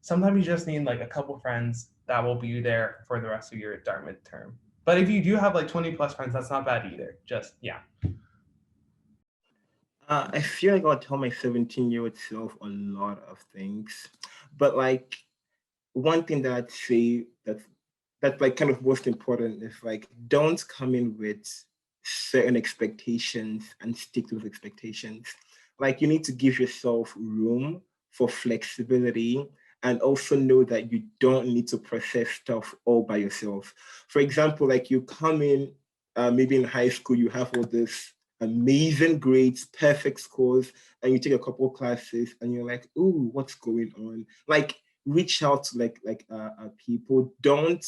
sometimes you just need like a couple friends that will be there for the rest of your Dartmouth term. But if you do have like 20 plus friends, that's not bad either. Just yeah. I feel like I'll tell my 17-year-old self a lot of things, but like one thing that I'd say that's like kind of most important is like don't come in with certain expectations and stick to those expectations. Like you need to give yourself room for flexibility and also know that you don't need to process stuff all by yourself. For example, like you come in, maybe in high school, you have all this amazing grades, perfect scores, and you take a couple classes and you're like, ooh, what's going on? Like reach out to people. Don't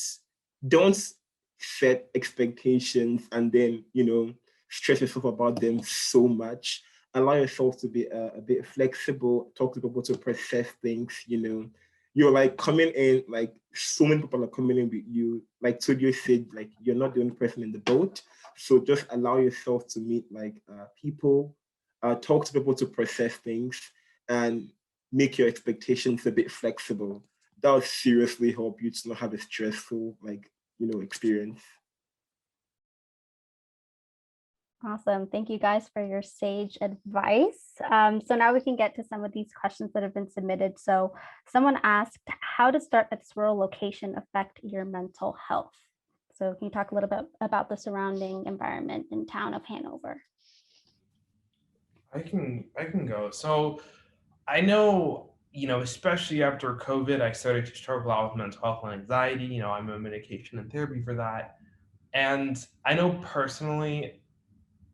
set expectations and then stress yourself about them so much. Allow yourself to be a bit flexible. Talk to people to process things. You're like coming in, like so many people are coming in with you. Like Tudio said, like you're not the only person in the boat. So just allow yourself to meet people, talk to people to process things, and make your expectations a bit flexible. That will seriously help you to not have a stressful experience. Awesome. Thank you guys for your sage advice. So now we can get to some of these questions that have been submitted. So someone asked, how does Dartmouth's rural location affect your mental health? So can you talk a little bit about the surrounding environment in town of Hanover? I can go. So I know, especially after COVID, I started to struggle out with mental health and anxiety. I'm on medication and therapy for that. And I know personally,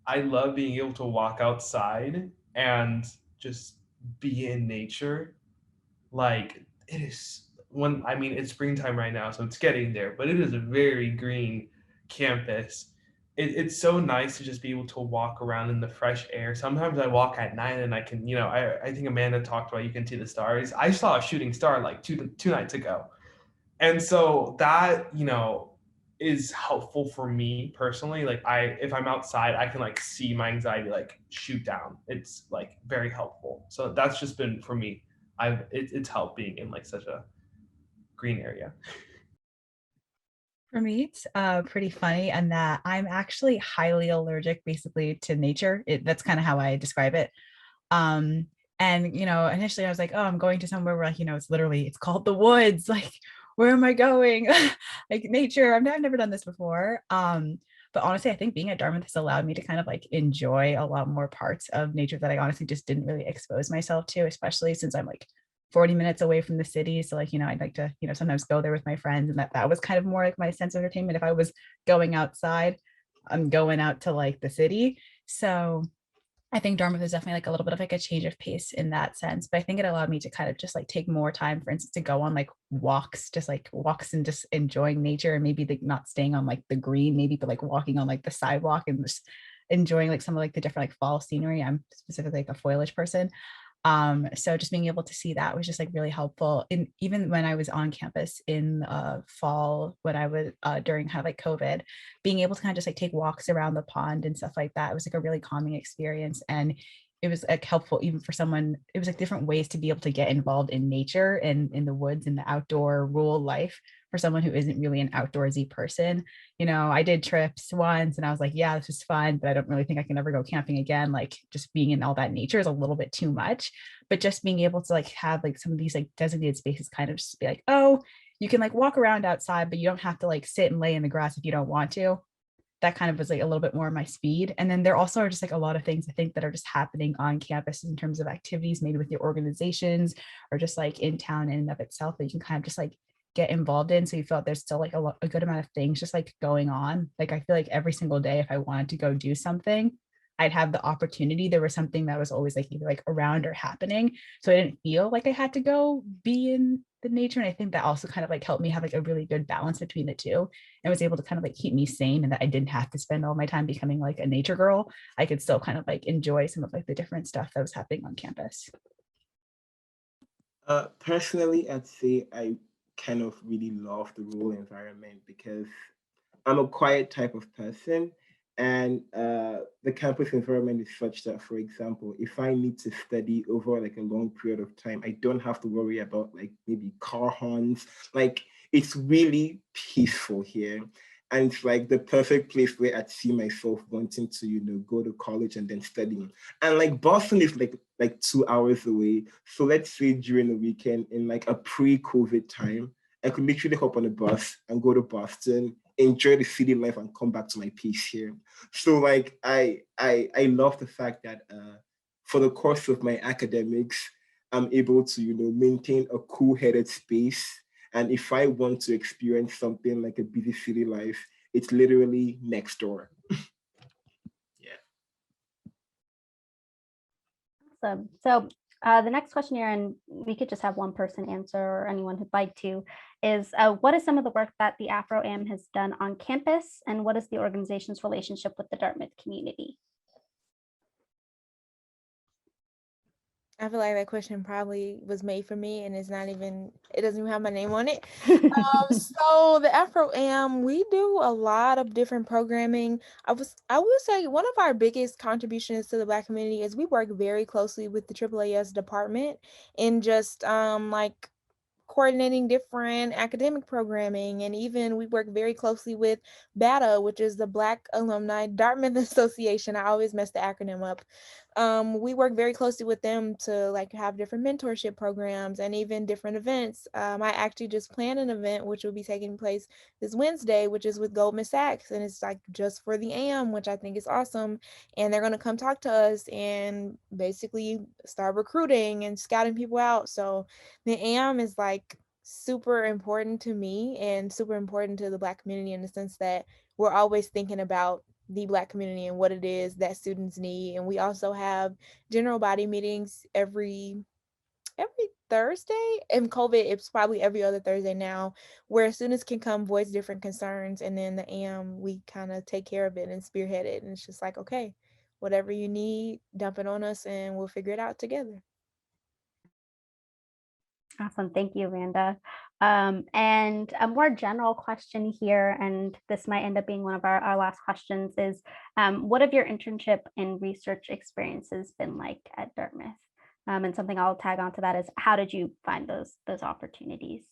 I love being able to walk outside and just be in nature. Like it is it's springtime right now, so it's getting there, but it is a very green campus. It's so nice to just be able to walk around in the fresh air. Sometimes I walk at night and I can, I think Amanda talked about you can see the stars. I saw a shooting star like two nights ago. And so that, is helpful for me personally. Like if I'm outside, I can like see my anxiety like shoot down. It's like very helpful. So that's just been for me. It's helped being in like such a green area. For me, it's pretty funny, and that I'm actually highly allergic basically to nature. That's kind of how I describe it. Um, and initially I was like, oh, I'm going to somewhere where it's called the woods. Like, where am I going? Like nature. I've never done this before. But honestly, I think being at Dartmouth has allowed me to kind of like enjoy a lot more parts of nature that I honestly just didn't really expose myself to, especially since I'm like 40 minutes away from the city. So like, I'd like to, sometimes go there with my friends, and that was kind of more like my sense of entertainment. If I was going outside, I'm going out to like the city. So I think Dartmouth is definitely like a little bit of like a change of pace in that sense, but I think it allowed me to kind of just like take more time, for instance, to go on like walks, just like walks and just enjoying nature, and maybe like not staying on like the green, maybe, but like walking on like the sidewalk and just enjoying like some of like the different like fall scenery. I'm specifically like a foliage person. So just being able to see that was just like really helpful. And even when I was on campus in fall, when I was during kind of like COVID, being able to kind of just like take walks around the pond and stuff like that, it was like a really calming experience. And it was like helpful even for someone. It was like different ways to be able to get involved in nature and in the woods and the outdoor rural life for someone who isn't really an outdoorsy person. I did trips once and I was like, yeah, this is fun, but I don't really think I can ever go camping again. Like just being in all that nature is a little bit too much. But just being able to like have like some of these like designated spaces kind of just be like, oh, you can like walk around outside, but you don't have to like sit and lay in the grass if you don't want to. That kind of was like a little bit more my speed. And then there also are just like a lot of things I think that are just happening on campus in terms of activities, maybe with your organizations or just like in town in and of itself, that you can kind of just like get involved in. So you felt there's still like a good amount of things just like going on. Like I feel like every single day, if I wanted to go do something, I'd have the opportunity, there was something that was always like either like around or happening. So I didn't feel like I had to go be in the nature. And I think that also kind of like helped me have like a really good balance between the two, and was able to kind of like keep me sane, and that I didn't have to spend all my time becoming like a nature girl. I could still kind of like enjoy some of like the different stuff that was happening on campus. Personally, I'd say I kind of really love the rural environment because I'm a quiet type of person, and the campus environment is such that, for example, if I need to study over like a long period of time, I don't have to worry about like maybe car horns. Like it's really peaceful here. And it's like the perfect place where I'd see myself wanting to, go to college and then studying. And like Boston is like 2 hours away. So let's say during the weekend in like a pre-COVID time, I could literally hop on a bus and go to Boston, enjoy the city life, and come back to my peace here. So like I love the fact that for the course of my academics, I'm able to maintain a cool-headed space. And if I want to experience something like a busy city life, it's literally next door. Yeah. Awesome. So the next question here, and we could just have one person answer or anyone who'd like to, is what is some of the work that the Afro-Am has done on campus, and what is the organization's relationship with the Dartmouth community? I feel like that question probably was made for me, and it doesn't even have my name on it. So the Afro-Am, we do a lot of different programming. I would say one of our biggest contributions to the Black community is we work very closely with the AAAS department in just like coordinating different academic programming. And even we work very closely with BATA, which is the Black Alumni Dartmouth Association. I always mess the acronym up. We work very closely with them to like have different mentorship programs and even different events. I actually just planned an event which will be taking place this Wednesday, which is with Goldman Sachs, and it's like just for the AM, which I think is awesome. And they're going to come talk to us and basically start recruiting and scouting people out. So the AM is like super important to me and super important to the Black community in the sense that we're always thinking about the Black community and what it is that students need. And we also have general body meetings every Thursday. In COVID, it's probably every other Thursday now, where students can come voice different concerns, and then the AM, we kind of take care of it and spearhead it. And it's just like, okay, whatever you need, dump it on us and we'll figure it out together. Awesome. Thank you, Randa. And a more general question here, and this might end up being one of our last questions, is what have your internship and research experiences been like at Dartmouth? And something I'll tag onto that is, how did you find those opportunities?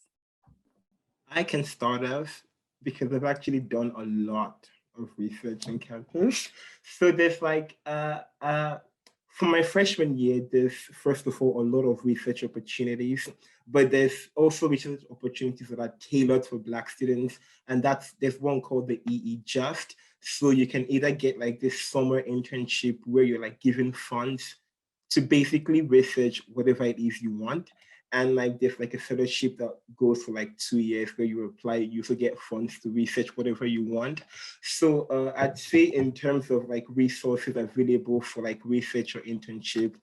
I can start off because I've actually done a lot of research on campus. So there's like for my freshman year, there's first of all a lot of research opportunities, but there's also research opportunities that are tailored for Black students, and there's one called the EE Just. So you can either get like this summer internship where you're like given funds to basically research whatever it is you want. And like there's like a fellowship that goes for like 2 years where you apply, you also get funds to research whatever you want. So I'd say in terms of like resources available for like research or internship,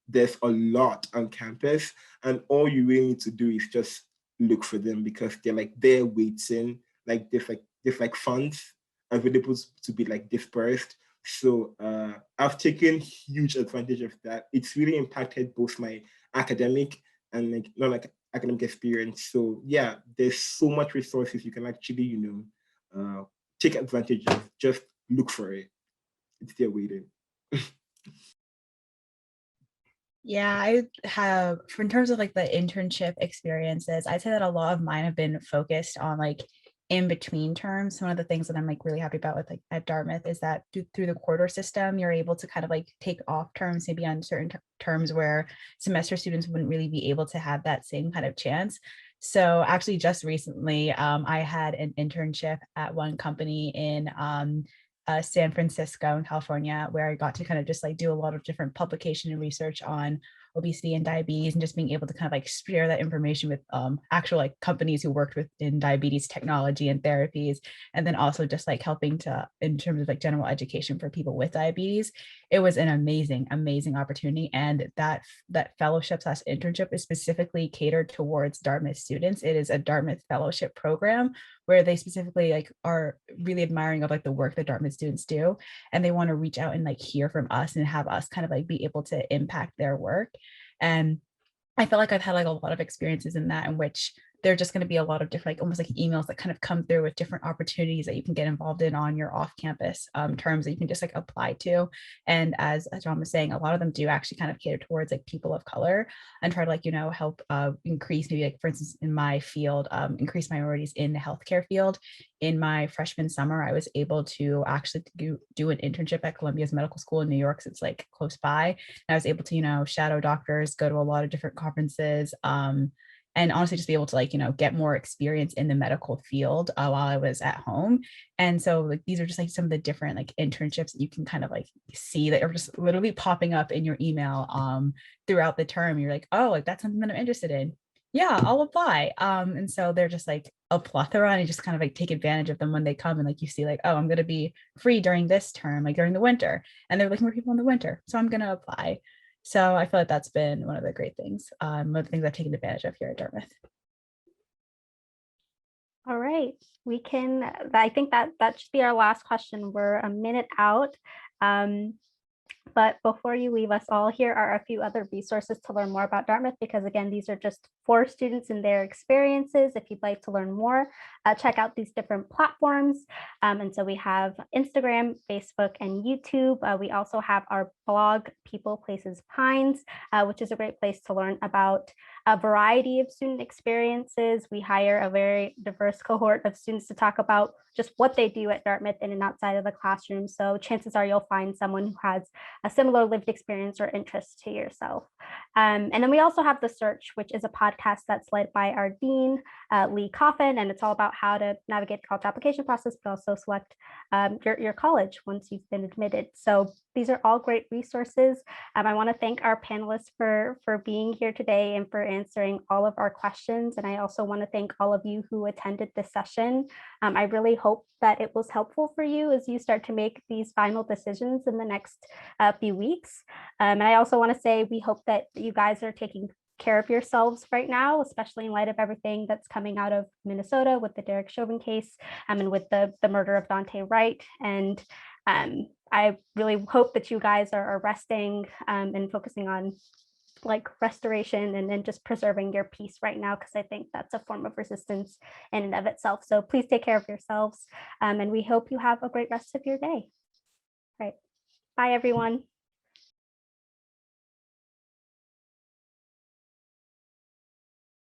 there's a lot on campus, and all you really need to do is just look for them because they're like there waiting. Like there's like funds available to be like dispersed. So I've taken huge advantage of that. It's really impacted both my academic and like not like academic experience. So yeah, there's so much resources you can actually take advantage of. Just look for it. It's there waiting. Yeah, I have, in terms of like the internship experiences, I'd say that a lot of mine have been focused on like in between terms. One of the things that I'm like really happy about with like at Dartmouth is that through the quarter system, you're able to kind of like take off terms, maybe on certain terms where semester students wouldn't really be able to have that same kind of chance. So actually just recently, I had an internship at one company in San Francisco in California, where I got to kind of just like do a lot of different publication and research on obesity and diabetes, and just being able to kind of like share that information with actual like companies who worked within diabetes technology and therapies, and then also just like helping to in terms of like general education for people with diabetes. It was an amazing opportunity, and that fellowship slash internship is specifically catered towards Dartmouth students. It is a Dartmouth fellowship program where they specifically like are really admiring of like the work that Dartmouth students do, and they want to reach out and like hear from us and have us kind of like be able to impact their work. And I feel like I've had like a lot of experiences in that, in which there're just going to be a lot of different, like almost like emails that kind of come through with different opportunities that you can get involved in on your off-campus terms that you can just like apply to. And as John was saying, a lot of them do actually kind of cater towards like people of color and try to like, you know, help increase maybe like, for instance, in my field, increase minorities in the healthcare field. In my freshman summer, I was able to actually do an internship at Columbia's Medical School in New York. So it's like close by. And I was able to, you know, shadow doctors, go to a lot of different conferences, and honestly just be able to like, you know, get more experience in the medical field while I was at home. And so like these are just like some of the different like internships that you can kind of like see that are just literally popping up in your email throughout the term. You're like, oh, like that's something that I'm interested in. Yeah, I'll apply. And so they're just like a plethora, and you just kind of like take advantage of them when they come, and like you see like, oh, I'm going to be free during this term, like during the winter, and they're looking for people in the winter, so I'm going to apply. So I feel like that's been one of the great things, one of the things I've taken advantage of here at Dartmouth. All right, we can, I think that should be our last question. We're a minute out. But before you leave us all, here are a few other resources to learn more about Dartmouth, because again, these are just for students and their experiences. If you'd like to learn more, check out these different platforms. And so we have Instagram, Facebook, and YouTube. We also have our blog, People, Places, Pines, which is a great place to learn about a variety of student experiences. We hire a very diverse cohort of students to talk about just what they do at Dartmouth in and outside of the classroom. So chances are you'll find someone who has a similar lived experience or interest to yourself. And then we also have The Search, which is a podcast that's led by our dean, Lee Coffin, and it's all about how to navigate the college application process, but also select your college once you've been admitted. So these are all great resources. I want to thank our panelists for being here today and for answering all of our questions. And I also want to thank all of you who attended this session. I really hope that it was helpful for you as you start to make these final decisions in the next few weeks. And I also want to say we hope that you guys are taking care of yourselves right now, especially in light of everything that's coming out of Minnesota with the Derek Chauvin case and with the murder of Dante Wright. And I really hope that you guys are resting and focusing on like restoration and then just preserving your peace right now, because I think that's a form of resistance in and of itself. So please take care of yourselves, and we hope you have a great rest of your day. All right. Bye, everyone.